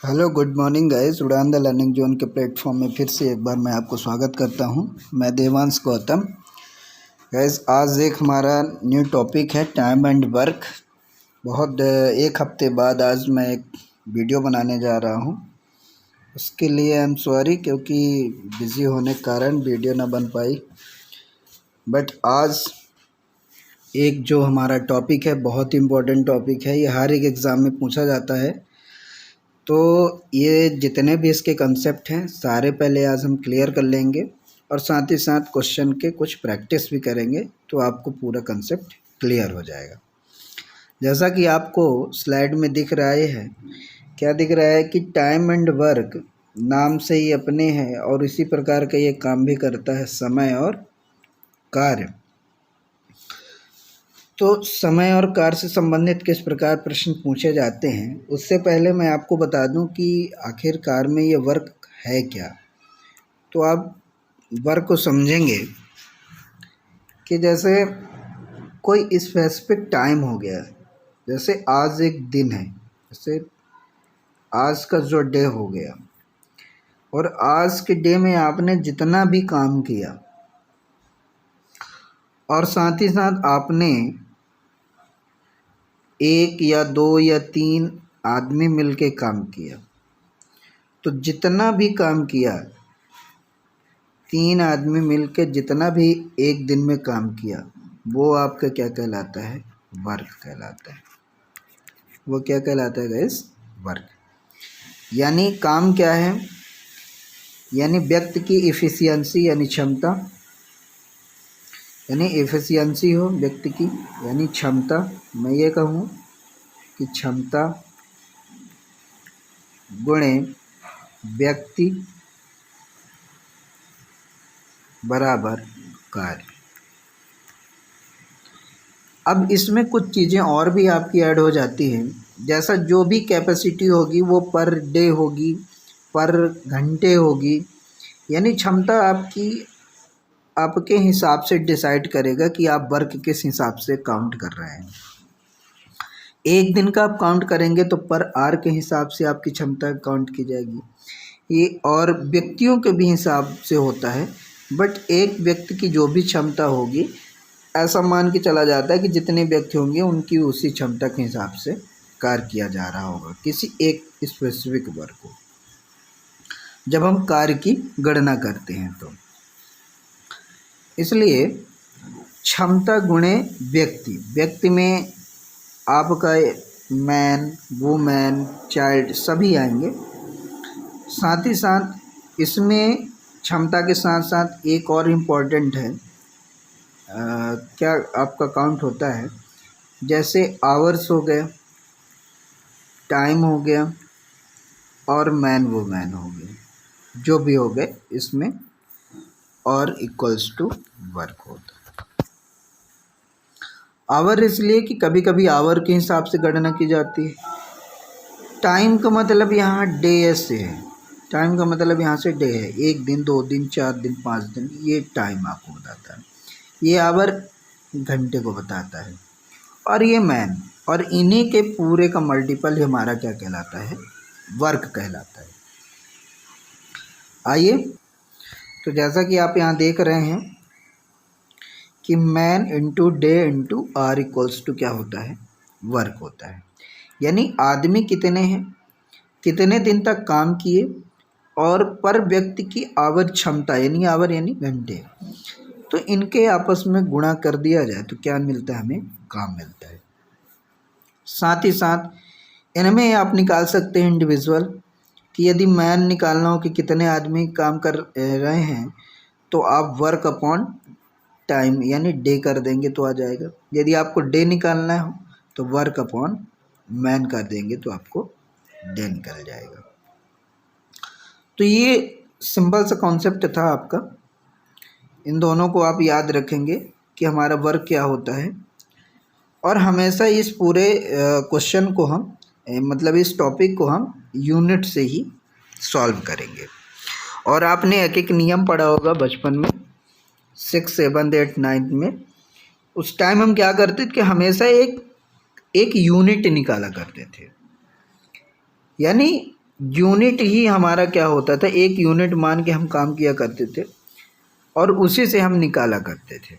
Hello good morning guys. उड़ान the learning zone के platform में फिर से एक बार मैं आपको स्वागत करता हूं। मैं देवांश गौतम। गाइस आज एक हमारा न्यू टॉपिक है टाइम एंड वर्क। एक हफ्ते बाद आज मैं एक वीडियो बनाने जा रहा हूं। उसके लिए आई एम सॉरी क्योंकि बिज़ी होने के कारण वीडियो ना बन पाई। बट आज एक जो हमारा टॉपिक है बहुत इम्पोर्टेंट टॉपिक है। ये हर एक एग्ज़ाम में पूछा जाता है। तो ये जितने भी इसके कंसेप्ट हैं सारे पहले आज हम क्लियर कर लेंगे और साथ ही साथ क्वेश्चन के कुछ प्रैक्टिस भी करेंगे तो आपको पूरा कंसेप्ट क्लियर हो जाएगा। जैसा कि आपको स्लाइड में दिख रहा है, क्या दिख रहा है कि टाइम एंड वर्क नाम से ही अपने हैं और इसी प्रकार का ये काम भी करता है, समय और कार्य। तो समय और कार्य से संबंधित किस प्रकार प्रश्न पूछे जाते हैं, उससे पहले मैं आपको बता दूं कि आखिरकार में ये वर्क है क्या। तो आप वर्क को समझेंगे कि जैसे कोई स्पेसिफिक टाइम हो गया, जैसे आज एक दिन है, जैसे आज का जो डे हो गया और आज के डे में आपने जितना भी काम किया और साथ ही साथ आपने एक या दो या तीन आदमी मिलके काम किया, तो जितना भी काम किया, तीन आदमी मिलके जितना भी एक दिन में काम किया, वो आपका क्या कहलाता है? वर्क कहलाता है। वो क्या कहलाता है गाइस? वर्क। यानी काम क्या है? यानी व्यक्ति की इफ़िशियंसी यानी क्षमता, यानी एफिशिएंसी हो व्यक्ति की, यानी क्षमता। मैं ये कहूँ कि क्षमता गुणे व्यक्ति बराबर कार्य। अब इसमें कुछ चीज़ें और भी आपकी ऐड हो जाती हैं, जैसा जो भी कैपेसिटी होगी वो पर डे होगी, पर घंटे होगी। यानी क्षमता आपकी आपके हिसाब से डिसाइड करेगा कि आप वर्क किस हिसाब से काउंट कर रहे हैं। एक दिन का आप काउंट करेंगे तो पर आवर के हिसाब से आपकी क्षमता काउंट की जाएगी। ये और व्यक्तियों के भी हिसाब से होता है, बट एक व्यक्ति की जो भी क्षमता होगी, ऐसा मान के चला जाता है कि जितने व्यक्ति होंगे उनकी उसी क्षमता के हिसाब से कार्य किया जा रहा होगा किसी एक स्पेसिफिक वर्क को, जब हम कार्य की गणना करते हैं। तो इसलिए क्षमता गुणे व्यक्ति, व्यक्ति में आपका मैन, वुमेन, चाइल्ड सभी आएंगे। साथ ही साथ इसमें क्षमता के साथ साथ एक और इम्पॉर्टेंट है, क्या आपका काउंट होता है, जैसे आवर्स हो गए, टाइम हो गया और मैन वुमेन हो गए, जो भी हो गए इसमें और इक्वल्स टू वर्क होता है। आवर इसलिए कि कभी कभी आवर के हिसाब से गणना की जाती है। टाइम का मतलब यहाँ डे से है, टाइम का मतलब यहाँ से डे है, एक दिन, दो दिन, चार दिन, 5 दिन, ये टाइम आपको बताता है। ये आवर घंटे को बताता है और ये मैन, और इन्हीं के पूरे का मल्टीपल ही हमारा क्या कहलाता है? वर्क कहलाता है। आइए, तो जैसा कि आप यहाँ देख रहे हैं कि man into day into R equals to क्या होता है? वर्क होता है। यानी आदमी कितने हैं, कितने दिन तक काम किए, और पर व्यक्ति की आवर क्षमता यानी आवर यानी घंटे, तो इनके आपस में गुणा कर दिया जाए तो क्या मिलता है? हमें काम मिलता है। साथ ही साथ इनमें आप निकाल सकते हैं इंडिविजुअल, कि यदि मैन निकालना हो कि कितने आदमी काम कर रहे हैं, तो आप वर्क अपॉन टाइम यानी डे कर देंगे तो आ जाएगा। यदि आपको डे निकालना हो तो वर्क अपॉन मैन कर देंगे तो आपको डे निकल जाएगा। तो ये सिंपल सा कॉन्सेप्ट था आपका। इन दोनों को आप याद रखेंगे कि हमारा वर्क क्या होता है, और हमेशा इस पूरे क्वेश्चन को हम मतलब इस टॉपिक को हम यूनिट से ही सॉल्व करेंगे। और आपने एक एक नियम पढ़ा होगा बचपन में, 6, 7, 8, 9 में। उस टाइम हम क्या करते थे कि हमेशा एक यूनिट निकाला करते थे। यानी यूनिट ही हमारा क्या होता था, एक यूनिट मान के हम काम किया करते थे और उसी से हम निकाला करते थे।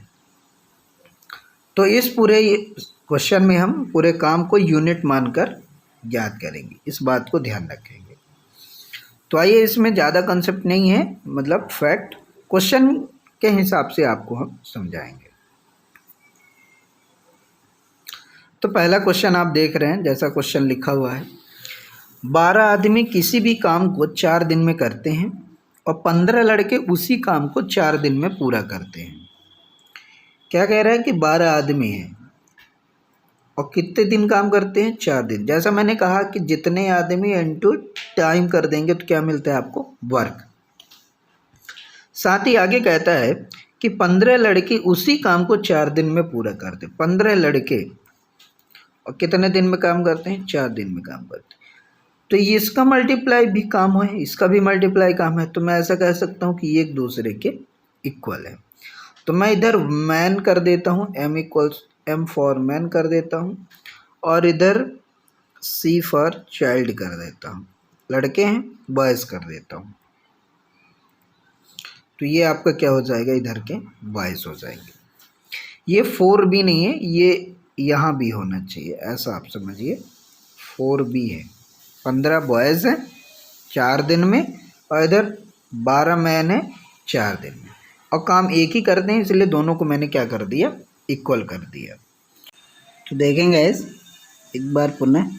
तो इस पूरे क्वेश्चन में हम पूरे काम को यूनिट मानकर ज्ञात करेंगे, इस बात को ध्यान रखेंगे। तो आइए, इसमें ज़्यादा कंसेप्ट नहीं है, मतलब फैक्ट क्वेश्चन के हिसाब से आपको हम समझाएंगे। तो पहला क्वेश्चन आप देख रहे हैं, जैसा क्वेश्चन लिखा हुआ है, 12 आदमी किसी भी काम को 4 दिन में करते हैं और 15 लड़के उसी काम को 4 दिन में पूरा करते हैं। क्या कह रहा है कि 12 आदमी हैं और कितने दिन काम करते हैं, 4 दिन। जैसा मैंने कहा कि जितने आदमी इनटू टाइम कर देंगे तो क्या मिलता है आपको, वर्क। साथ ही आगे कहता है कि 15 लड़के उसी काम को 4 दिन में पूरा करते हैं। 15 लड़के और कितने दिन में काम करते हैं, 4 दिन में काम करते हैं। तो ये इसका मल्टीप्लाई भी काम है, इसका भी मल्टीप्लाई काम है। तो मैं ऐसा कह सकता हूँ कि ये एक दूसरे के इक्वल है। तो मैं इधर मैन कर देता हूँ, M फॉर मैन कर देता हूँ और इधर C फॉर चाइल्ड कर देता हूँ, लड़के हैं बॉयज़ कर देता हूँ। तो ये आपका क्या हो जाएगा, इधर के बॉयज़ हो जाएंगे। ये 4 भी नहीं है, ये यहाँ भी होना चाहिए, ऐसा आप समझिए 4 भी है। 15 बॉयज़ हैं 4 दिन में और इधर 12 मैन है 4 दिन में, और काम एक ही करते हैं, इसलिए दोनों को मैंने क्या कर दिया, इक्वल कर दिया। तो देखेंगे गाइस एक बार पुनः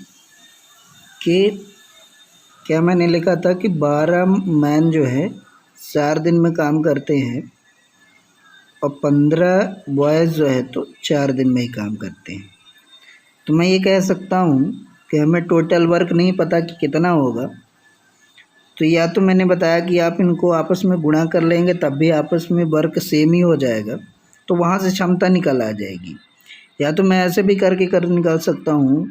कि क्या मैंने लिखा था कि 12 मैन जो है 4 दिन में काम करते हैं और 15 बॉयज़ जो है तो 4 दिन में ही काम करते हैं। तो मैं ये कह सकता हूँ कि हमें टोटल वर्क नहीं पता कि कितना होगा, तो या तो मैंने बताया कि आप इनको आपस में गुणा कर लेंगे तब भी आपस में वर्क सेम ही हो जाएगा, तो वहाँ से क्षमता निकल आ जाएगी। या तो मैं ऐसे भी करके निकाल सकता हूँ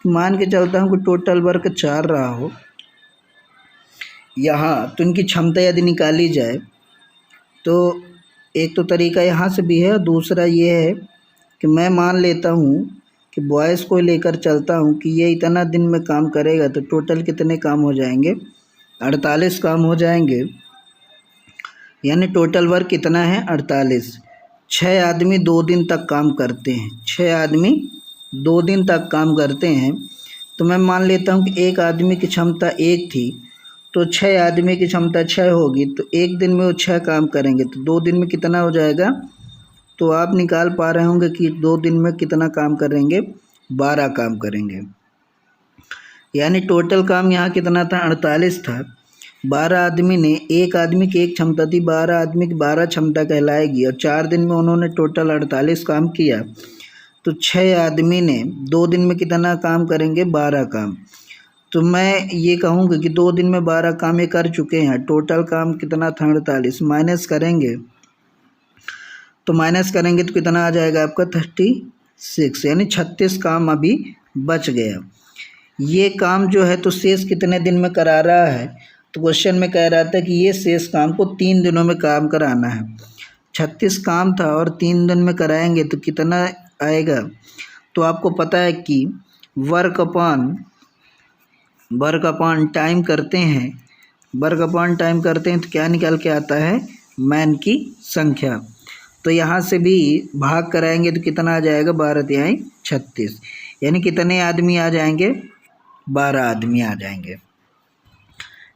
कि मान के चलता हूँ कि टोटल वर्क 4 रहा हो यहाँ, तो इनकी क्षमता यदि निकाली जाए तो एक तो तरीका यहाँ से भी है और दूसरा ये है कि मैं मान लेता हूँ कि बॉयज़ को लेकर चलता हूँ कि ये इतना दिन में काम करेगा, तो टोटल कितने काम हो जाएंगे, 48 काम हो जाएंगे। यानी टोटल वर्क कितना है, 48। 6 आदमी 2 दिन तक काम करते हैं, 6 आदमी 2 दिन तक काम करते हैं। तो मैं मान लेता हूँ कि एक आदमी की क्षमता 1 थी, तो 6 आदमी की क्षमता 6 होगी, तो एक दिन में वो 6 काम करेंगे, तो 2 दिन में कितना हो जाएगा। तो आप निकाल पा रहे होंगे कि 2 दिन में कितना काम करेंगे, 12 काम करेंगे। यानी टोटल काम यहाँ कितना था, 48 था। 12 आदमी ने, एक आदमी की एक क्षमता थी, 12 आदमी की 12 क्षमता कहलाएगी और 4 दिन में उन्होंने टोटल 48 काम किया। तो 6 आदमी ने 2 दिन में कितना काम करेंगे, 12 काम। तो मैं ये कहूँगा कि 2 दिन में 12 काम ये कर चुके हैं। टोटल काम कितना था, 48, माइनस करेंगे तो कितना आ जाएगा आपका, 36, यानी 36 काम अभी बच गया। ये काम जो है तो शेष कितने दिन में करा रहा है, तो क्वेश्चन में कह रहा था कि ये शेष काम को 3 दिनों में काम कराना है। 36 काम था और 3 दिन में कराएंगे तो कितना आएगा। तो आपको पता है कि वर्क अपॉन टाइम करते हैं, तो क्या निकल के आता है, मैन की संख्या। तो यहाँ से भी भाग कराएंगे तो कितना आ जाएगा, 12 तिहाई 36, यानी कितने आदमी आ जाएंगे, 12 आदमी आ जाएंगे।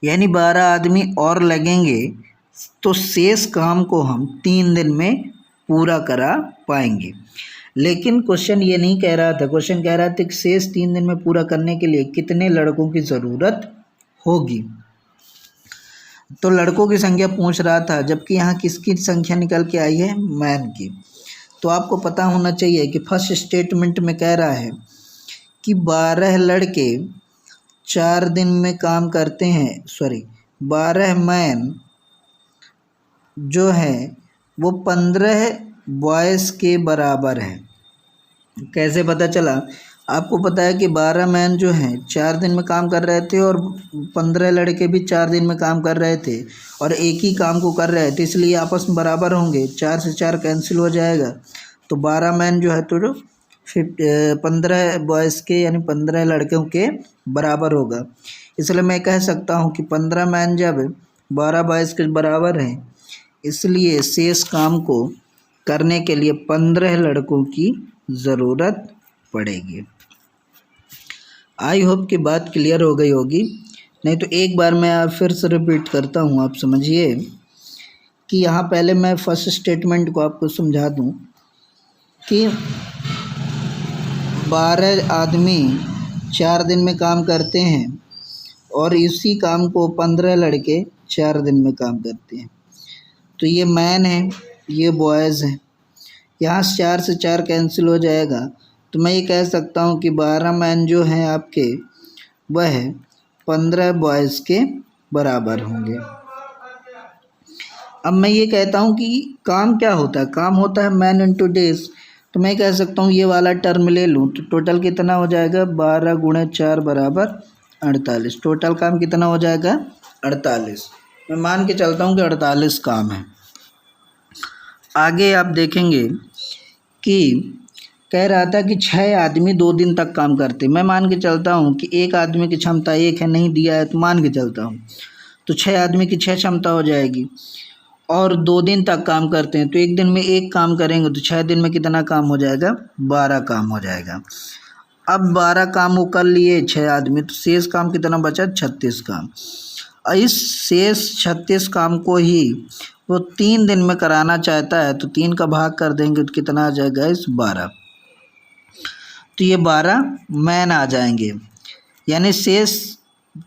यानी 12 आदमी और लगेंगे तो शेष काम को हम 3 दिन में पूरा करा पाएंगे। लेकिन क्वेश्चन ये नहीं कह रहा था, क्वेश्चन कह रहा था कि शेष 3 दिन में पूरा करने के लिए कितने लड़कों की ज़रूरत होगी। तो लड़कों की संख्या पूछ रहा था, जबकि यहाँ किसकी संख्या निकल के आई है, मैन की। तो आपको पता होना चाहिए कि फर्स्ट स्टेटमेंट में कह रहा है कि 12 लड़के 4 दिन में काम करते हैं, 12 मैन जो है वो 15 बॉयज़ के बराबर है। कैसे पता चला, आपको पता है कि 12 मैन जो हैं 4 दिन में काम कर रहे थे और 15 लड़के भी 4 दिन में काम कर रहे थे और एक ही काम को कर रहे थे, इसलिए आपस में बराबर होंगे। 4 से 4 कैंसिल हो जाएगा, तो 12 मैन जो है तो 15 बॉयज़ के यानी 15 लड़कों के बराबर होगा। इसलिए मैं कह सकता हूँ कि 15 मैन जब 12 बॉयज़ के बराबर हैं, इसलिए शेष काम को करने के लिए 15 लड़कों की ज़रूरत पड़ेगी। आई होप कि बात क्लियर हो गई होगी, नहीं तो एक बार मैं फिर से रिपीट करता हूँ। आप समझिए कि यहाँ पहले मैं फर्स्ट स्टेटमेंट को आपको समझा दूँ कि 12 आदमी 4 दिन में काम करते हैं और इसी काम को 15 लड़के 4 दिन में काम करते हैं। तो ये मैन है, ये बॉयज़ है। यहाँ 4 से 4 कैंसिल हो जाएगा, तो मैं ये कह सकता हूँ कि 12 मैन जो हैं आपके वह 15 बॉयज़ के बराबर होंगे। अब मैं ये कहता हूँ कि काम क्या होता है, काम होता है मैन इंटू डेज। तो मैं कह सकता हूँ ये वाला टर्म ले लूँ तो टोटल कितना हो जाएगा, 12 गुणे 4 बराबर 48। टोटल काम कितना हो जाएगा, 48। मैं मान के चलता हूँ कि 48 काम है। आगे आप देखेंगे कि कह रहा था कि 6 आदमी 2 दिन तक काम करते। मैं मान के चलता हूँ कि एक आदमी की क्षमता 1 है, नहीं दिया है तो मान के चलता हूँ, तो 6 आदमी की 6 क्षमता हो जाएगी और 2 दिन तक काम करते हैं। तो एक दिन में एक काम करेंगे तो 6 दिन में कितना काम हो जाएगा, 12 काम हो जाएगा। अब 12 काम वो कर लिए 6 आदमी, तो शेष काम कितना बचा, 36 काम। और इस शेष 36 काम को ही वो 3 दिन में कराना चाहता है, तो 3 का भाग कर देंगे तो कितना आ जाएगा, इस 12। तो ये 12 मैन आ जाएंगे, यानी शेष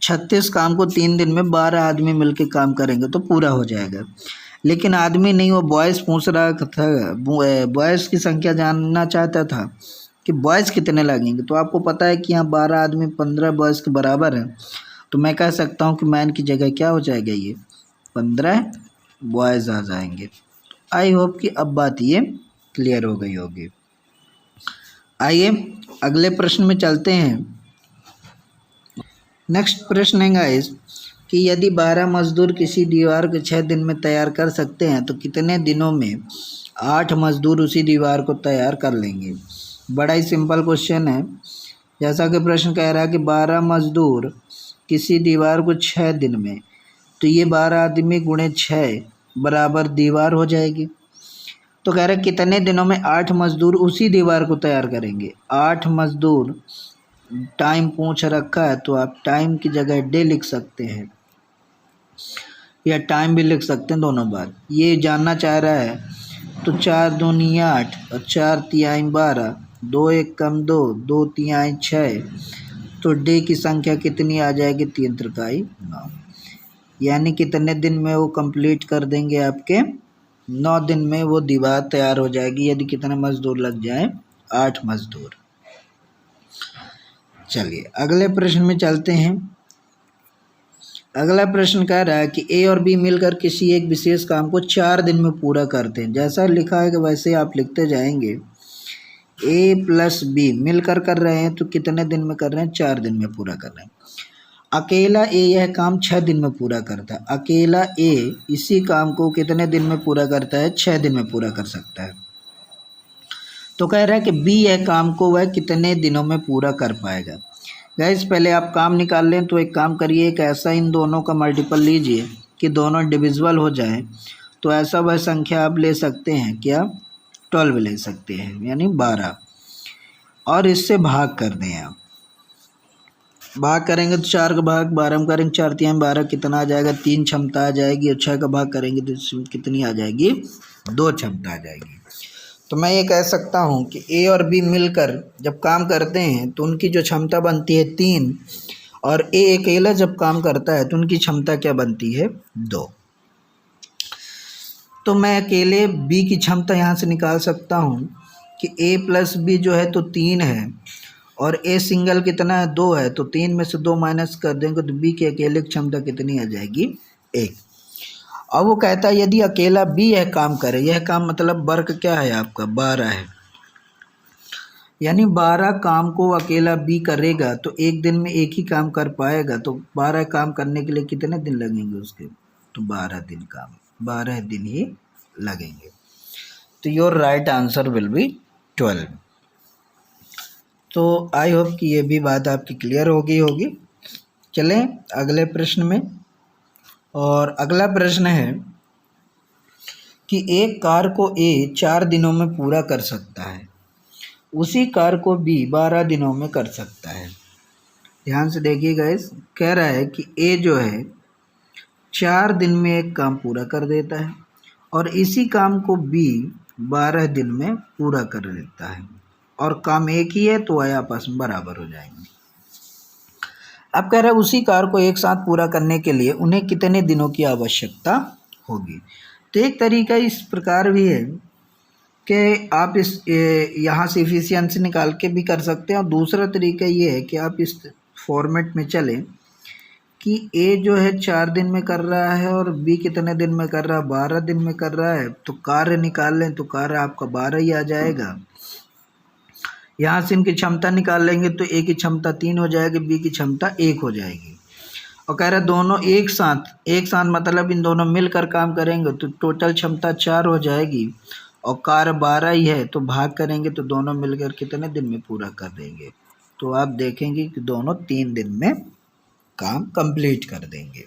36 काम को 3 दिन में 12 आदमी मिलके काम करेंगे तो पूरा हो जाएगा। लेकिन आदमी नहीं, वो बॉयज़ पूछ रहा था, बॉयज़ की संख्या जानना चाहता था कि बॉयज़ कितने लगेंगे। तो आपको पता है कि यहाँ 12 आदमी 15 बॉयज़ के बराबर है, तो मैं कह सकता हूँ कि मैन की जगह क्या हो जाएगा, ये 15 बॉयज़ आ जाएंगे। आई होप कि अब बात ये क्लियर हो गई होगी। आइए अगले प्रश्न में चलते हैं। नेक्स्ट प्रश्न है गाइस कि यदि 12 मजदूर किसी दीवार को 6 दिन में तैयार कर सकते हैं तो कितने दिनों में 8 मजदूर उसी दीवार को तैयार कर लेंगे। बड़ा ही सिंपल क्वेश्चन है। जैसा कि प्रश्न कह रहा है कि 12 मजदूर किसी दीवार को 6 दिन में, तो ये 12 आदमी गुणे 6 बराबर दीवार हो जाएगी। तो कह रहे हैं कितने दिनों में 8 मजदूर उसी दीवार को तैयार करेंगे। 8 मजदूर, टाइम पूछ रखा है तो आप टाइम की जगह डे लिख सकते हैं या टाइम भी लिख सकते हैं, दोनों बात। ये जानना चाह रहा है तो 4 दूनी 8 और 4 तिहाई 12, 2 एक कम 2, 2 तिहाई 6, तो डे की संख्या कितनी आ जाएगी, 3 त्रिकाई 9। यानी कितने दिन में वो कंप्लीट कर देंगे, आपके 9 दिन में वो दीवार तैयार हो जाएगी यदि कितने मजदूर लग जाए, 8 मजदूर। चलिए अगले प्रश्न में चलते हैं। अगला प्रश्न कह रहा है कि ए और बी मिलकर किसी एक विशेष काम को 4 दिन में पूरा करते हैं। जैसा लिखा है कि वैसे आप लिखते जाएंगे। ए प्लस बी मिलकर कर रहे हैं तो कितने दिन में कर रहे हैं, 4 दिन में पूरा कर रहे हैं। अकेला ए यह काम 6 दिन में पूरा करता है। अकेला ए इसी काम को कितने दिन में पूरा करता है, 6 दिन में पूरा कर सकता है। तो कह रहा है कि बी यह काम को वह कितने दिनों में पूरा कर पाएगा। गाइस पहले आप काम निकाल लें, तो एक काम करिए, एक ऐसा इन दोनों का मल्टीपल लीजिए कि दोनों डिविजिबल हो जाएं। तो ऐसा वह संख्या आप ले सकते हैं, क्या, 12 ले सकते हैं, यानी 12, और इससे भाग कर दें। आप भाग करेंगे तो 4 का भाग 12 में करेंगे, 4 तिहाई 12, कितना आ जाएगा, 3 क्षमता आ जाएगी। और 6 का भाग करेंगे तो कितनी आ जाएगी, 2 क्षमता आ जाएगी। तो मैं ये कह सकता हूँ कि ए और बी मिलकर जब काम करते हैं तो उनकी जो क्षमता बनती है 3, और ए अकेला जब काम करता है तो उनकी क्षमता क्या बनती है, 2। तो मैं अकेले बी की क्षमता यहाँ से निकाल सकता हूँ कि ए प्लस बी जो है तो 3 है, और ए सिंगल कितना है, 2 है। तो 3 में से 2 माइनस कर देंगे तो बी की अकेले क्षमता कितनी आ जाएगी, 1। अब वो कहता है यदि अकेला बी यह काम करे, यह काम मतलब वर्क क्या है आपका, 12 है, यानी 12 काम को अकेला बी करेगा तो एक दिन में एक ही काम कर पाएगा। तो 12 काम करने के लिए कितने दिन लगेंगे उसके, तो 12 दिन काम, 12 दिन ही लगेंगे। तो your right answer will be 12। तो आई होप कि ये भी बात आपकी क्लियर हो गई होगी। चलें अगले प्रश्न में। और अगला प्रश्न है कि एक कार को ए 4 दिनों में पूरा कर सकता है, उसी कार को बी 12 दिनों में कर सकता है। ध्यान से देखिएगा, इस कह रहा है कि ए जो है 4 दिन में एक काम पूरा कर देता है और इसी काम को बी 12 दिन में पूरा कर देता है, और काम एक ही है तो वह आपस में बराबर हो जाएंगे। अब कह रहा है उसी कार को एक साथ पूरा करने के लिए उन्हें कितने दिनों की आवश्यकता होगी। तो एक तरीका इस प्रकार भी है कि आप इस यहाँ से इफिशियंसी निकाल के भी कर सकते हैं, और दूसरा तरीका ये है कि आप इस फॉर्मेट में चलें कि ए जो है 4 दिन में कर रहा है और बी कितने दिन में कर रहा है, 12 दिन में कर रहा है। तो कार्य निकाल लें तो कार्य आपका 12 ही आ जाएगा। यहाँ से इनकी क्षमता निकाल लेंगे तो ए की क्षमता 3 हो जाएगी, बी की क्षमता 1 हो जाएगी। और कह रहा है दोनों एक साथ मतलब इन दोनों मिलकर काम करेंगे तो टोटल क्षमता 4 हो जाएगी, और कार्य 12 ही है तो भाग करेंगे तो दोनों मिलकर कितने दिन में पूरा कर देंगे। तो आप देखेंगे कि दोनों 3 दिन में काम कंप्लीट कर देंगे।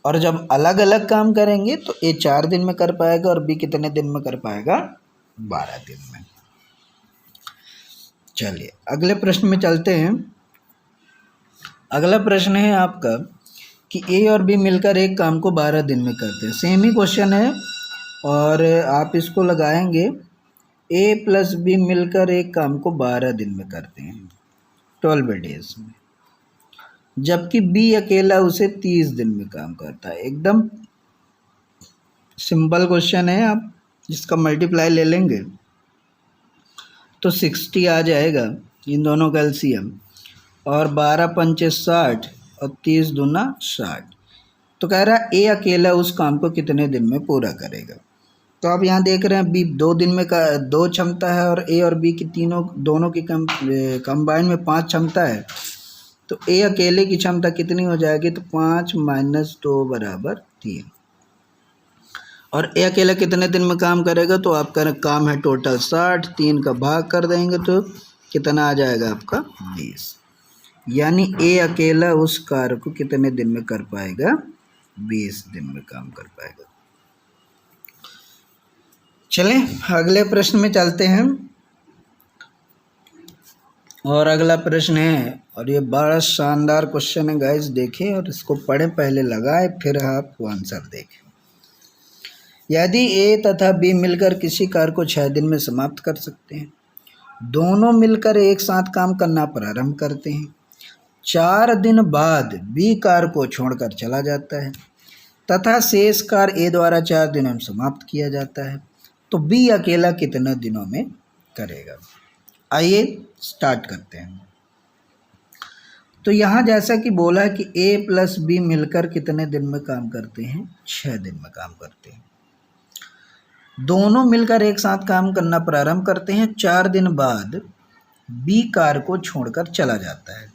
और जब अलग अलग काम करेंगे तो ए 4 दिन में कर पाएगा और बी कितने दिन में कर पाएगा, 12 दिन में। चलिए अगले प्रश्न में चलते हैं। अगला प्रश्न है आपका कि ए और बी मिलकर एक काम को 12 दिन में करते हैं। सेम ही क्वेश्चन है और आप इसको लगाएंगे ए प्लस बी मिलकर एक काम को 12 दिन में करते हैं, 12 डेज में, जबकि बी अकेला उसे 30 दिन में काम करता है। एकदम सिंपल क्वेश्चन है, आप जिसका मल्टीप्लाई ले लेंगे तो 60 आ जाएगा, इन दोनों का एलसीएम, और 12 पंचे 60 और 30 दूना 60। तो कह रहा है ए अकेला उस काम को कितने दिन में पूरा करेगा। तो आप यहाँ देख रहे हैं बी 2 दिन में का 2 क्षमता है और ए और बी की दोनों की कंबाइन में 5 क्षमता है। तो ए अकेले की क्षमता कितनी हो जाएगी, तो 5 - 2 = 3। और ए अकेला कितने दिन में काम करेगा, तो आपका काम है टोटल 60, 3 का भाग कर देंगे तो कितना आ जाएगा आपका 20। यानी ए अकेला उस कार्य को कितने दिन में कर पाएगा, 20 दिन में काम कर पाएगा। चलें अगले प्रश्न में चलते हैं। और अगला प्रश्न है, और ये बड़ा शानदार क्वेश्चन है गाइस, देखें और इसको पढ़ें, पहले लगाएं फिर आप आंसर देखें। यदि ए तथा बी मिलकर किसी कार्य को 6 दिन में समाप्त कर सकते हैं, दोनों मिलकर एक साथ काम करना प्रारंभ करते हैं, 4 दिन बाद बी कार्य को छोड़कर चला जाता है तथा शेष कार्य ए द्वारा 4 दिनों में समाप्त किया जाता है, तो बी अकेला कितने दिनों में करेगा। आइए स्टार्ट करते हैं। तो यहाँ जैसा कि बोला है कि ए प्लस बी मिलकर कितने दिन में काम करते हैं, 6 दिन में काम करते हैं। दोनों मिलकर एक साथ काम करना प्रारंभ करते हैं, 4 दिन बाद बी कार्य को छोड़कर चला जाता है।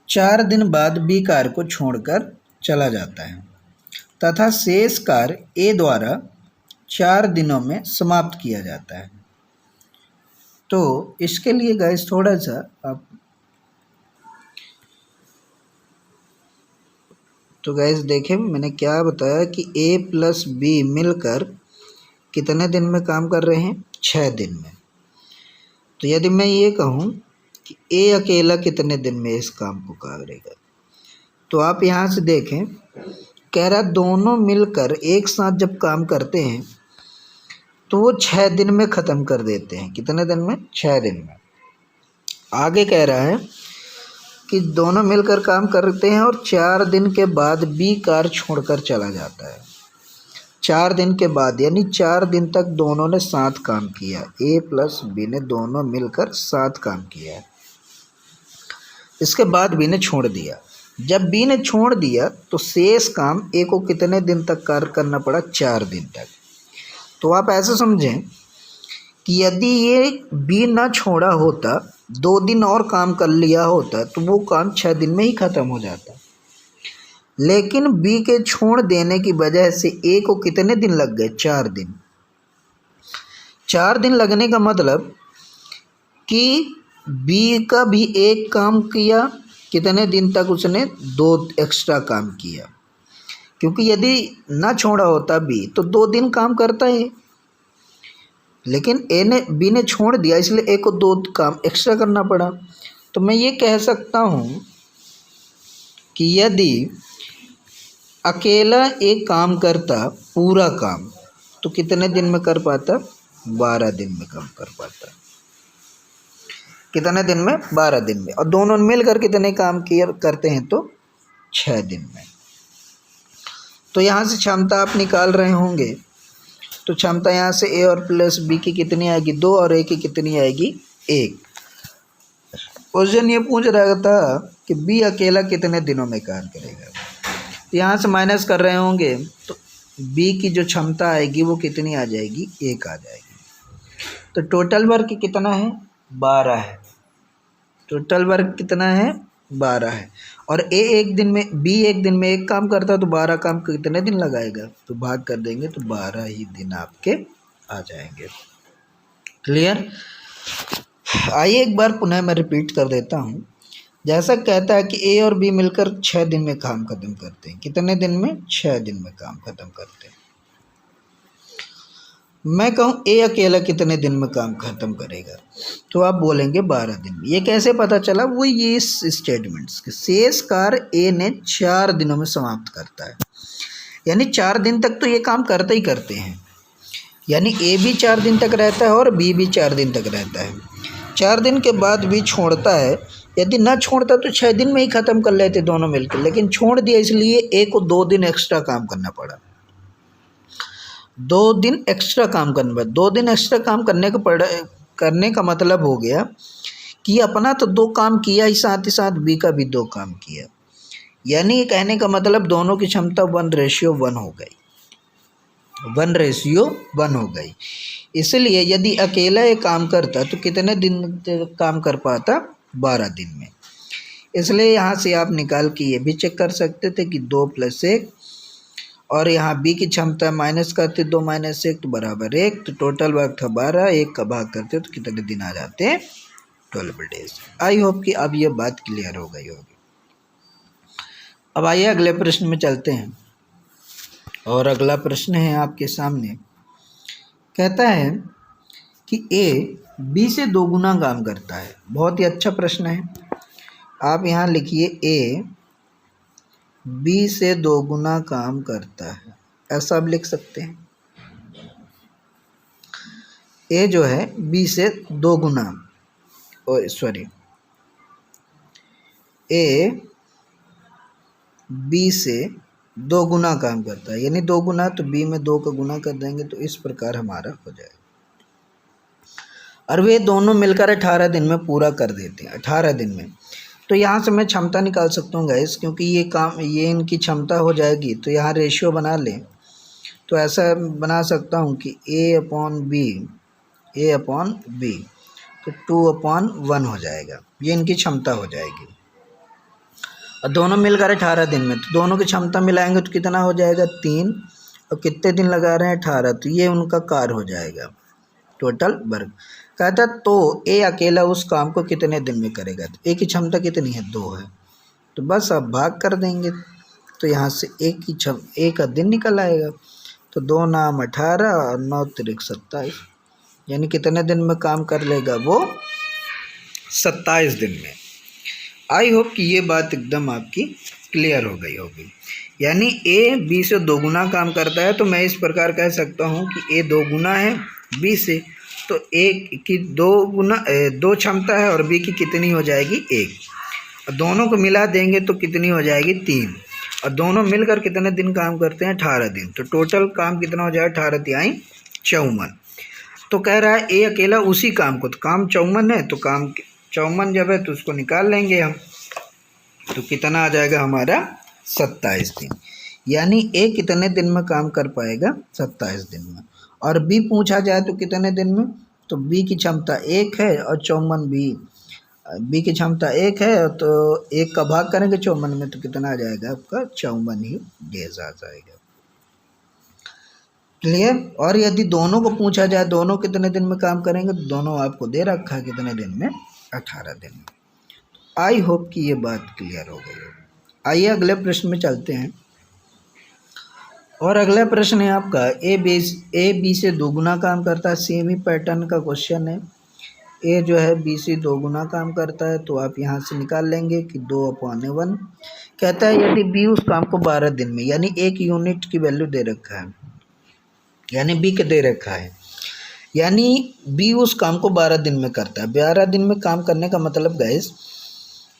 4 दिन बाद बी कार्य को छोड़कर चला जाता है तथा शेष कार्य ए द्वारा 4 दिनों में समाप्त किया जाता है। तो इसके लिए गाइस थोड़ा सा आप तो गाइस देखें मैंने क्या बताया कि ए प्लस बी मिलकर कितने दिन में काम कर रहे हैं, 6 दिन में। तो यदि मैं ये कहूँ कि ए अकेला कितने दिन में इस काम को करेगा, तो आप यहाँ से देखें, कह रहा दोनों मिलकर एक साथ जब काम करते हैं तो वो 6 दिन में ख़त्म कर देते हैं। कितने दिन में, 6 दिन में। आगे कह रहा है कि दोनों मिलकर काम करते हैं और 4 दिन के बाद बी कार्य छोड़कर चला जाता है। 4 दिन के बाद यानी 4 दिन तक दोनों ने साथ काम किया, ए प्लस बी ने दोनों मिलकर साथ काम किया है। इसके बाद बी ने छोड़ दिया। जब बी ने छोड़ दिया तो शेष काम ए को कितने दिन तक कार्य करना पड़ा, 4 दिन तक। तो आप ऐसे समझें कि यदि ये बी ना छोड़ा होता, 2 दिन और काम कर लिया होता, तो वो काम 6 दिन में ही ख़त्म हो जाता। लेकिन बी के छोड़ देने की वजह से ए को कितने दिन लग गए, 4 दिन। 4 दिन लगने का मतलब कि बी का भी एक काम किया कितने दिन तक उसने 2 एक्स्ट्रा काम किया, क्योंकि यदि ना छोड़ा होता बी तो 2 दिन काम करता है, लेकिन ए ने बी ने छोड़ दिया इसलिए ए को 2 काम एक्स्ट्रा करना पड़ा। तो मैं ये कह सकता हूँ कि यदि अकेला एक काम करता पूरा काम तो कितने दिन में कर पाता? 12 दिन में काम कर पाता। कितने दिन में? 12 दिन में। और दोनों मिलकर कितने काम किए करते हैं? तो 6 दिन में। तो यहाँ से क्षमता आप निकाल रहे होंगे, तो क्षमता यहाँ से ए और प्लस बी की कितनी आएगी? 2 और ए की कितनी आएगी? 1। क्वेश्चन ये पूछ रहा था कि बी अकेला कितने दिनों में काम करेगा। तो यहाँ से माइनस कर रहे होंगे तो बी की जो क्षमता आएगी वो कितनी आ जाएगी? 1 आ जाएगी। तो टोटल वर्क कितना है? 12 है। टोटल वर्क कितना है? 12 है। और ए एक दिन में, बी एक दिन में एक काम करता है तो 12 काम कितने दिन लगाएगा? तो भाग कर देंगे तो 12 ही दिन आपके आ जाएंगे। क्लियर? आइए एक बार पुनः मैं रिपीट कर देता हूँ। जैसा कहता है कि ए और बी मिलकर 6 दिन में काम खत्म करते हैं। कितने दिन में? 6 दिन में काम खत्म करते हैं। मैं कहूँ ए अकेला कितने दिन में काम खत्म करेगा, तो आप बोलेंगे 12 दिन में। ये कैसे पता चला? वो ये इस स्टेटमेंट्स के शेष कार्य ए ने 4 दिनों में समाप्त करता है, यानी 4 दिन तक तो ये काम करते ही करते हैं। यानी ए भी 4 दिन तक रहता है और बी भी 4 दिन तक रहता है। 4 दिन के बाद बी छोड़ता है। यदि ना छोड़ता तो 6 दिन में ही ख़त्म कर लेते दोनों मिलकर, लेकिन छोड़ दिया इसलिए ए को 2 दिन एक्स्ट्रा काम करना पड़ा। 2 दिन एक्स्ट्रा काम करना पड़ा। 2 दिन एक्स्ट्रा काम करने का मतलब हो गया कि अपना तो 2 काम किया ही साथ बी का भी 2 काम किया। यानी कहने का मतलब दोनों की क्षमता 1:1 हो गई। 1:1 हो गई। इसलिए यदि अकेला ये काम करता तो कितने दिन काम कर पाता? 12 दिन में। इसलिए यहाँ से आप निकाल के ये भी चेक कर सकते थे कि 2 + 1, और यहाँ बी की क्षमता माइनस करते 2 - 1 तो बराबर 1। तो टोटल वर्क था 12, 1 का भाग करते तो कितने दिन आ जाते हैं? 12 डेज। आई होप कि अब ये बात क्लियर हो गई होगी। अब आइए अगले प्रश्न में चलते हैं। और अगला प्रश्न है आपके सामने। कहता है कि ए बी से 2 गुना काम करता है। बहुत ही अच्छा प्रश्न है। आप यहाँ लिखिए ए बी से 2 गुना काम करता है, ऐसा आप लिख सकते हैं। ए जो है बी से 2 गुना, ए बी से 2 गुना काम करता है, यानी 2 गुना तो बी में 2 का गुना कर देंगे तो इस प्रकार हमारा हो जाएगा। और वे दोनों मिलकर 18 दिन में पूरा कर देते हैं। 18 दिन में। तो यहाँ से मैं क्षमता निकाल सकता हूँ गाइस, क्योंकि ये इनकी क्षमता हो जाएगी। तो यहाँ रेशियो बना लें तो ऐसा बना सकता हूँ कि A/B तो 2/1 हो जाएगा। ये इनकी क्षमता हो जाएगी। और दोनों मिलकर 18 दिन में, तो दोनों की क्षमता मिलाएंगे तो कितना हो जाएगा? 3। और कितने दिन लगा रहे हैं? 18। तो ये उनका कार्य हो जाएगा, टोटल वर्क। कहता तो ए अकेला उस काम को कितने दिन में करेगा? तो ए की क्षमता कितनी है? 2 है। तो बस अब भाग कर देंगे तो यहाँ से ए का दिन निकल आएगा। तो 2 नाम 18 और 9 तिरिक 27, यानी कितने दिन में काम कर लेगा वो? 27 दिन में। आई होप कि ये बात एकदम आपकी क्लियर हो गई होगी। यानी ए बी से 2 गुना काम करता है। तो मैं इस प्रकार कह सकता हूँ कि ए 2 गुना है बी से, तो ए की 2 क्षमता है और बी की कितनी हो जाएगी? 1। और दोनों को मिला देंगे तो कितनी हो जाएगी? 3। और दोनों मिलकर कितने दिन काम करते हैं? 18 दिन। तो टोटल काम कितना हो जाएगा? 18 × 54। तो कह रहा है ए अकेला उसी काम को, तो काम 54 है, तो काम 54 जब है तो उसको निकाल लेंगे हम। तो कितना आ जाएगा हमारा? 27 दिन। यानी ए कितने दिन में काम कर पाएगा? 27 दिन में। और बी पूछा जाए तो कितने दिन में? तो बी की क्षमता 1 है और 54 बी की क्षमता 1 है, तो 1 का भाग करेंगे 54 में तो कितना आ जाएगा आपका? 54 ही डेज आ जाएगा। क्लियर? और यदि दोनों को पूछा जाए दोनों कितने दिन में काम करेंगे, तो दोनों आपको दे रखा है कितने दिन में? 18 दिन में। आई होप कि ये बात क्लियर हो गई है। आइए अगले प्रश्न में चलते हैं। और अगला प्रश्न है आपका ए बी से दोगुना काम करता है। सेम ही पैटर्न का क्वेश्चन है। ए जो है बी से दोगुना काम करता है, तो आप यहाँ से निकाल लेंगे कि 2/1 कहता है यदि बी उस काम को 12 दिन में, यानी 1 यूनिट की वैल्यू दे रखा है, यानी बी के दे रखा है, यानी बी उस काम को 12 दिन में करता है। 12 दिन में काम करने का मतलब गाइस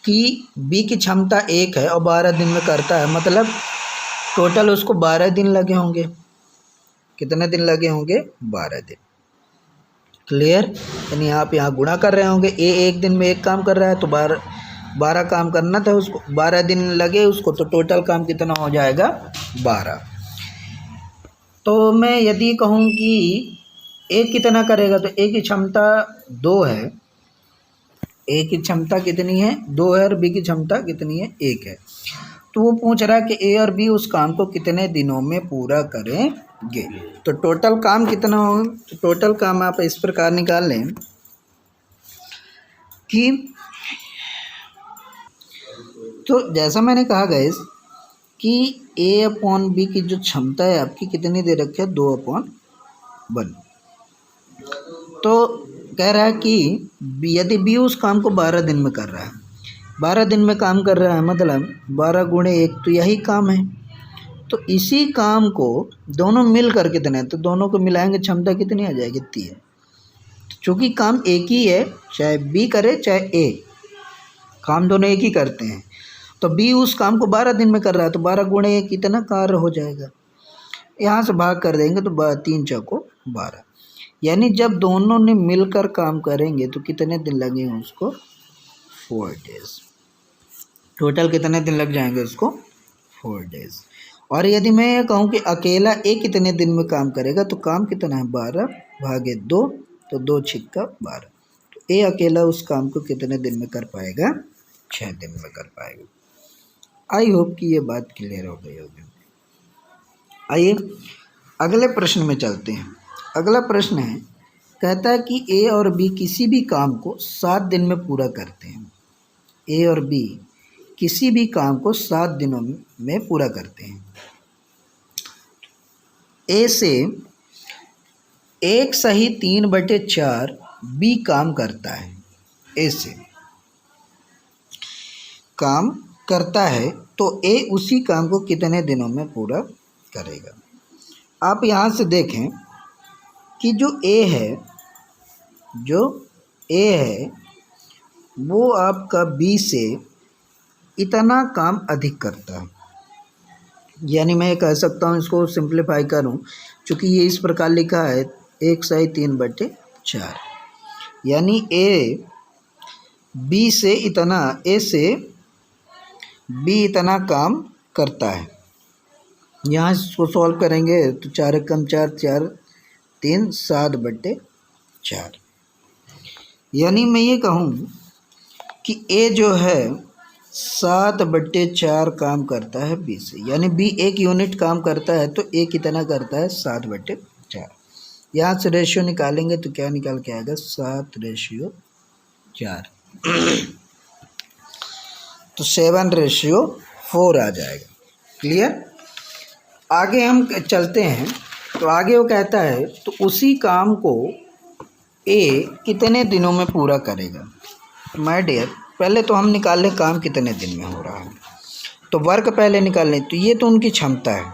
कि बी की क्षमता 1 है और 12 दिन में करता है, मतलब टोटल उसको 12 दिन लगे होंगे। कितने दिन लगे होंगे? 12 दिन। क्लियर? यानी आप यहाँ गुणा कर रहे होंगे। ए 1 दिन में 1 काम कर रहा है तो 12 काम करना था उसको, 12 दिन लगे उसको, तो टोटल काम कितना हो जाएगा? 12। तो मैं यदि कहूँ कि ए कितना करेगा, तो ए की क्षमता 2 है। ए की क्षमता कितनी है? 2 है। और बी की क्षमता कितनी है? 1 है। तो वो पूछ रहा है कि ए और बी उस काम को कितने दिनों में पूरा करेंगे। तो टोटल काम कितना होगा? तो टोटल काम आप इस प्रकार निकाल लें कि, तो जैसा मैंने कहा गाइस कि A/B की जो क्षमता है आपकी कितनी दे रखी है? 2/1। तो कह रहा है कि यदि बी उस काम को 12 दिन में कर रहा है, 12 दिन में काम कर रहा है, मतलब 12 गुणे 1 तो यही काम है। तो इसी काम को दोनों मिल कर कितने, तो दोनों को मिलाएंगे क्षमता कितनी आ जाएगी? 3। चूँकि काम एक ही है, चाहे बी करे चाहे ए, काम दोनों एक ही करते हैं। तो बी उस काम को 12 दिन में कर रहा है, तो 12 गुणे 1 कितना कार्य हो जाएगा? यहाँ से भाग कर देंगे तो 3 चौको 12, यानी जब दोनों ने मिलकर काम करेंगे तो कितने दिन लगेंगे उसको? 4 डेज। टोटल कितने दिन लग जाएंगे उसको? 4 डेज। और यदि मैं ये कहूँ कि अकेला ए कितने दिन में काम करेगा, तो काम कितना है? 12 भागे 2, तो 2 छिक्का 12। तो ए अकेला उस काम को कितने दिन में कर पाएगा? 6 दिन में कर पाएगा। आई होप कि ये बात क्लियर हो गई होगी। आइए अगले प्रश्न में चलते हैं। अगला प्रश्न है, कहता है कि ए और बी किसी भी काम को 7 दिन में पूरा करते हैं। ए और बी किसी भी काम को 7 दिनों में पूरा करते हैं। ए से 1 सही 3/4 बी काम करता है। ए से काम करता है तो ए उसी काम को कितने दिनों में पूरा करेगा? आप यहाँ से देखें कि जो ए है वो आपका बी से इतना काम अधिक करता है। यानी मैं कह सकता हूँ, इसको सिंप्लीफाई करूँ, चूँकि ये इस प्रकार लिखा है 1 सही 3/4, यानी ए से बी इतना काम करता है। यहाँ इसको सॉल्व करेंगे तो 4 कम 4 4 3 7/4, यानी मैं ये कहूँ कि ए जो है 7/4 काम करता है बी से, यानी बी 1 यूनिट काम करता है तो ए कितना करता है? 7/4। यहाँ से रेशियो निकालेंगे तो क्या निकाल के आएगा? 7/4 तो 7/4 आ जाएगा। क्लियर? आगे हम चलते हैं। तो आगे वो कहता है तो उसी काम को ए कितने दिनों में पूरा करेगा। माय डियर, पहले तो हम निकाल लें काम कितने दिन में हो रहा है, तो वर्क पहले निकाल लें। तो ये तो उनकी क्षमता है।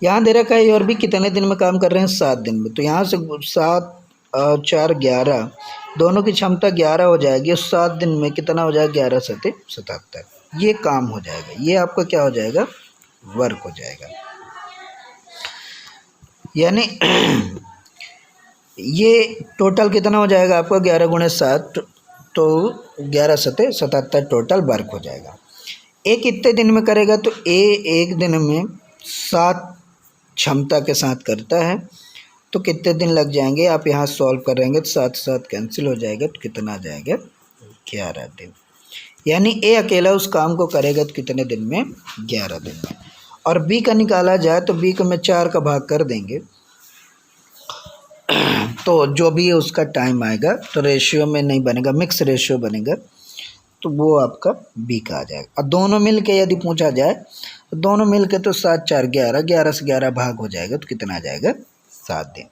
यहाँ दे रखा है ए और बी कितने दिन में काम कर रहे हैं? 7 दिन में। तो यहाँ से 7 और 4 11, दोनों की क्षमता 11 हो जाएगी। 7 दिन में कितना हो जाएगा? 11 7 77। ये काम हो जाएगा, ये आपका क्या हो जाएगा? वर्क हो जाएगा। यानी ये टोटल कितना हो जाएगा आपका? 11 गुणे 7, तो 11 7 77 टोटल वर्क हो जाएगा। ए कितने दिन में करेगा? तो ए 1 दिन में 7 क्षमता के साथ करता है, तो कितने दिन लग जाएंगे? आप यहाँ सॉल्व करेंगे तो 7 7 कैंसिल हो जाएगा, तो कितना आ जाएगा? 11 दिन। यानी ए अकेला उस काम को करेगा तो कितने दिन में? 11 दिन में। और बी का निकाला जाए तो बी को मैं 4 का भाग कर देंगे तो जो भी उसका टाइम आएगा, तो रेशियो में नहीं बनेगा, मिक्स रेशियो बनेगा। तो वो आपका बी का आ जाएगा। और दोनों मिल के यदि पूछा जाए तो दोनों मिल के तो 7 4 11, 11 से 11 भाग हो जाएगा तो कितना आ जाएगा 7 दिन।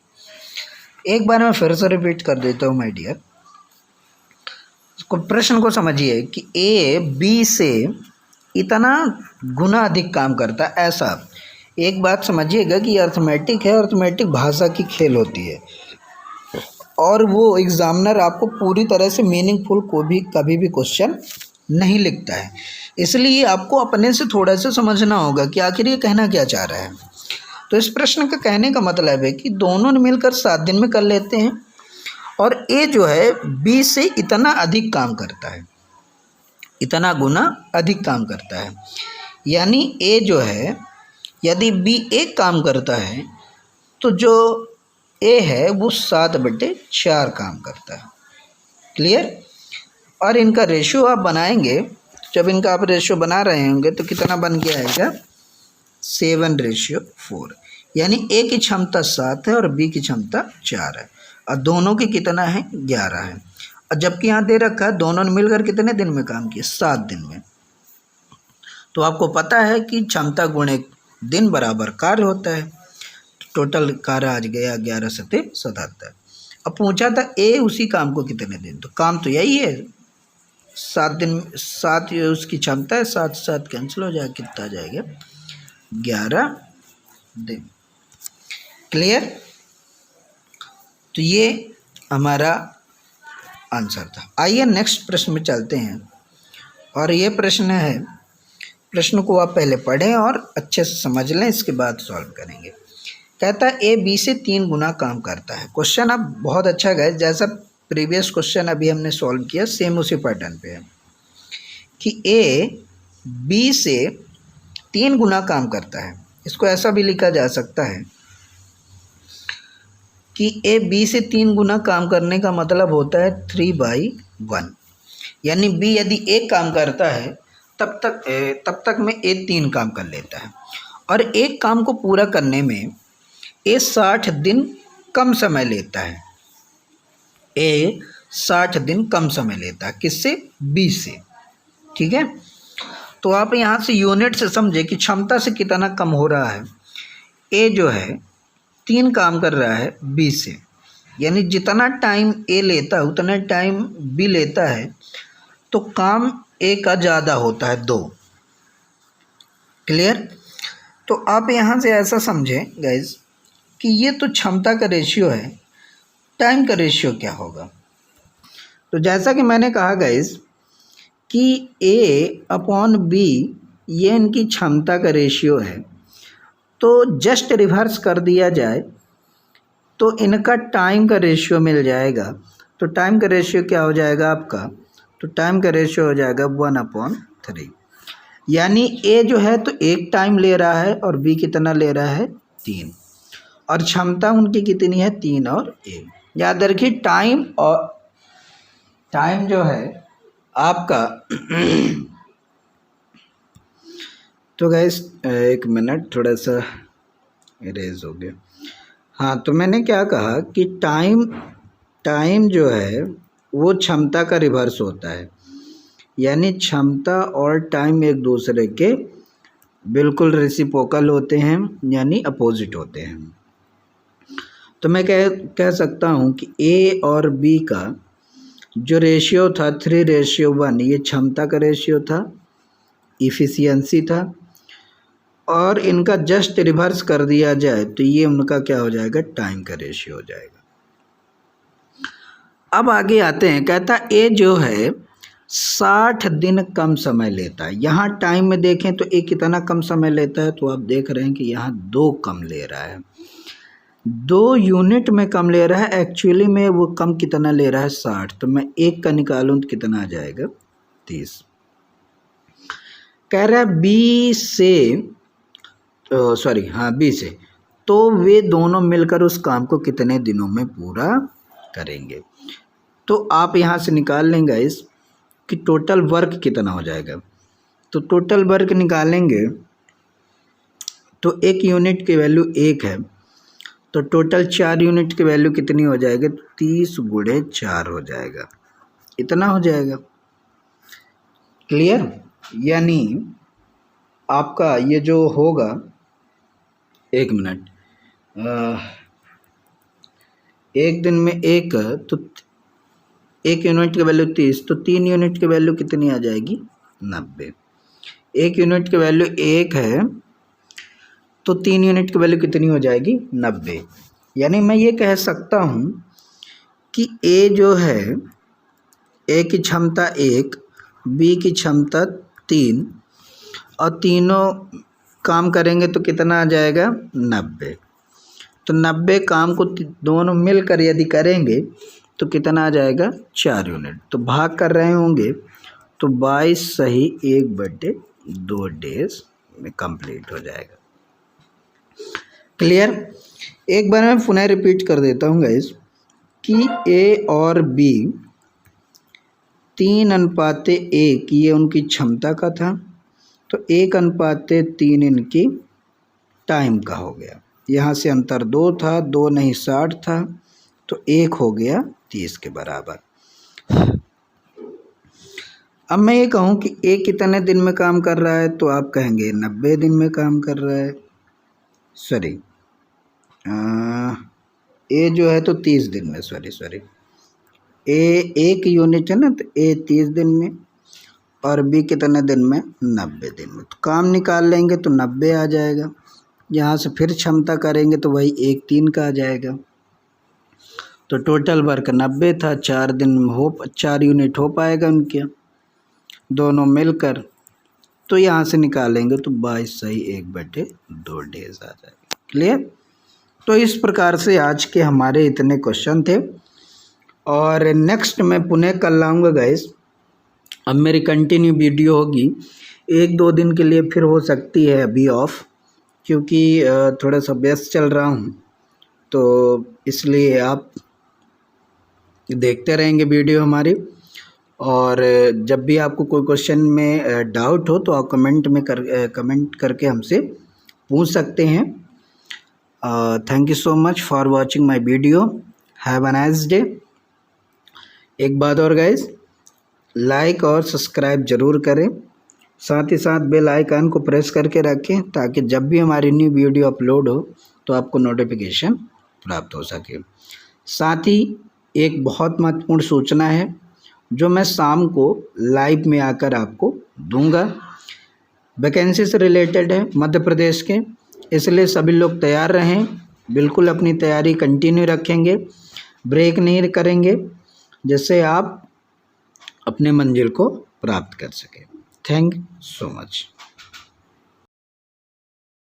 एक बार मैं फिर से रिपीट कर देता हूँ माय डियर, प्रश्न को समझिए कि ए बी से इतना गुना अधिक काम करता है ऐसा। एक बात समझिएगा कि अर्थमेटिक है, अर्थमेटिक भाषा की खेल होती है और वो एग्जामिनर आपको पूरी तरह से मीनिंगफुल को भी कभी भी क्वेश्चन नहीं लिखता है, इसलिए आपको अपने से थोड़ा सा समझना होगा कि आखिर ये कहना क्या चाह रहा है। तो इस प्रश्न का कहने का मतलब है कि दोनों ने मिलकर 7 दिन में कर लेते हैं और ए जो है बी से इतना अधिक काम करता है, इतना गुना अधिक काम करता है। यानी ए जो है यदि बी एक काम करता है तो जो ए है वो 7/4 काम करता है। क्लियर। और इनका रेशियो आप बनाएंगे, जब इनका आप रेशियो बना रहे होंगे तो कितना बन के आएगा 7/4। यानी ए की क्षमता 7 है और बी की क्षमता 4 है और दोनों की कितना है 11 है। और जबकि यहाँ दे रखा है दोनों ने मिलकर कितने दिन में काम किया 7 दिन में। तो आपको पता है कि क्षमता गुणे दिन बराबर कार्य होता है। टोटल कार्य आज गया 11 7 77। अब पूछा था ए उसी काम को कितने दिन, तो काम तो यही है 7 दिन, 7 उसकी क्षमता है, 7 7 कैंसिल हो जाएगा, कितना आ जाएगा 11 दिन। क्लियर। तो ये हमारा आंसर था। आइए नेक्स्ट प्रश्न में चलते हैं और ये प्रश्न है, प्रश्न को आप पहले पढ़ें और अच्छे से समझ लें, इसके बाद सॉल्व करेंगे। कहता है ए बी से 3 गुना काम करता है। क्वेश्चन अब बहुत अच्छा गया, जैसा प्रीवियस क्वेश्चन अभी हमने सॉल्व किया सेम उसी पैटर्न पे है कि ए बी से 3 गुना काम करता है। इसको ऐसा भी लिखा जा सकता है कि ए बी से 3 गुना काम करने का मतलब होता है 3/1। यानी बी यदि एक काम करता है तब तक में ए 3 काम कर लेता है और एक काम को पूरा करने में ए 60 दिन कम समय लेता है। ए 60 दिन कम समय लेता है किससे, बी से। ठीक है। तो आप यहाँ से यूनिट से समझे कि क्षमता से कितना कम हो रहा है। ए जो है 3 काम कर रहा है बी से, यानी जितना टाइम ए लेता है उतना टाइम बी लेता है, तो काम ए का ज़्यादा होता है 2। क्लियर। तो आप यहाँ से ऐसा समझें गाइज कि ये तो क्षमता का रेशियो है, टाइम का रेशियो क्या होगा। तो जैसा कि मैंने कहा गाइज कि ए अपॉन बी ये इनकी क्षमता का रेशियो है, तो जस्ट रिवर्स कर दिया जाए तो इनका टाइम का रेशियो मिल जाएगा। तो टाइम का रेशियो क्या हो जाएगा आपका, तो टाइम का रेशियो हो जाएगा 1/3। यानी ए जो है तो 1 टाइम ले रहा है और बी कितना ले रहा है 3, और क्षमता उनकी कितनी है 3 और 1। याद रखिए टाइम और टाइम जो है आपका तो गाइस एक मिनट, थोड़ा सा इरेज हो गया। हाँ, तो मैंने क्या कहा कि टाइम जो है वो क्षमता का रिवर्स होता है, यानी क्षमता और टाइम एक दूसरे के बिल्कुल रेसिप्रोकल होते हैं, यानी अपोजिट होते हैं। तो मैं कह सकता हूँ कि ए और बी का जो रेशियो था 3:1, ये क्षमता का रेशियो था, इफ़िशियंसी था, और इनका जस्ट रिवर्स कर दिया जाए तो ये उनका क्या हो जाएगा, टाइम का रेशियो हो जाएगा। अब आगे आते हैं, कहता ए जो है 60 दिन कम समय लेता है। यहाँ टाइम में देखें तो ए कितना कम समय लेता है, तो आप देख रहे हैं कि यहाँ 2 कम ले रहा है, 2 यूनिट में कम ले रहा है। एक्चुअली में वो कम कितना ले रहा है 60, तो मैं 1 का निकालूँ तो कितना आ जाएगा 30। कह रहा है बी से बी से, तो वे दोनों मिलकर उस काम को कितने दिनों में पूरा करेंगे। तो आप यहाँ से निकाल लेंगे इस कि टोटल वर्क कितना हो जाएगा। तो टोटल वर्क निकालेंगे तो 1 यूनिट की वैल्यू 1 है, तो टोटल 4 यूनिट की वैल्यू कितनी हो जाएगी, 30 × 4 हो जाएगा, इतना हो जाएगा। क्लियर? यानी आपका ये जो होगा, एक मिनट, एक दिन में एक, तो एक यूनिट की वैल्यू 30, तो 3 यूनिट की वैल्यू कितनी आ जाएगी? 90। एक यूनिट की वैल्यू 1 है तो 3 यूनिट की वैल्यू कितनी हो जाएगी? 90। यानी मैं ये कह सकता हूँ कि ए जो है, ए की क्षमता 1, बी की क्षमता 3, और तीनों काम करेंगे तो कितना आ जाएगा? 90। तो 90 काम को दोनों मिलकर यदि करेंगे तो कितना आ जाएगा? 4 यूनिट। तो भाग कर रहे होंगे तो 22 सही 1/2 डेज में कंप्लीट हो जाएगा। क्लियर? एक बार मैं पुनः रिपीट कर देता हूँ गाइस कि ए और बी 3:1 ये उनकी क्षमता का था, तो 1:3 इनकी टाइम का हो गया। यहाँ से अंतर 2 था, 2 नहीं 60 था, तो 1 हो गया 30 के बराबर। अब मैं ये कहूँ कि ए कितने दिन में काम कर रहा है, तो आप कहेंगे 90 दिन में काम कर रहा है। सॉरी, ए जो है तो 30 दिन में, सॉरी, ए 1 यूनिट है ना, तो ए 30 दिन में, और बी कितने दिन में? 90 दिन में। तो काम निकाल लेंगे तो 90 आ जाएगा। यहाँ से फिर क्षमता करेंगे तो वही 1/3 का आ जाएगा। तो टोटल वर्क 90 था, 4 दिन में 4 यूनिट हो पाएगा उनके दोनों मिलकर। तो यहाँ से निकालेंगे तो 22 सही 1/2 डेज आ जाएगा। क्लियर? तो इस प्रकार से आज के हमारे इतने क्वेश्चन थे, और नेक्स्ट मैं पुनः कल लाऊंगा गाइस। अब मेरी कंटिन्यू वीडियो होगी, 1-2 दिन के लिए फिर हो सकती है अभी ऑफ, क्योंकि थोड़ा सा व्यस्त चल रहा हूँ, तो इसलिए आप देखते रहेंगे वीडियो हमारी। और जब भी आपको कोई क्वेश्चन में डाउट हो तो आप कमेंट करके हमसे पूछ सकते हैं। Thank you so much for watching my video. Have a nice day. एक बात और गाइस, लाइक और सब्सक्राइब ज़रूर करें, साथ ही साथ बेल आइकन को प्रेस करके रखें ताकि जब भी हमारी न्यू वीडियो अपलोड हो तो आपको नोटिफिकेशन प्राप्त हो सके। साथ ही एक बहुत महत्वपूर्ण सूचना है जो मैं शाम को लाइव में आकर आपको दूंगा, वैकेंसी से रिलेटेड है मध्य प्रदेश के, इसलिए सभी लोग तैयार रहें। बिल्कुल अपनी तैयारी कंटिन्यू रखेंगे, ब्रेक नहीं करेंगे, जिससे आप अपने मंजिल को प्राप्त कर सकें। Thank you so much.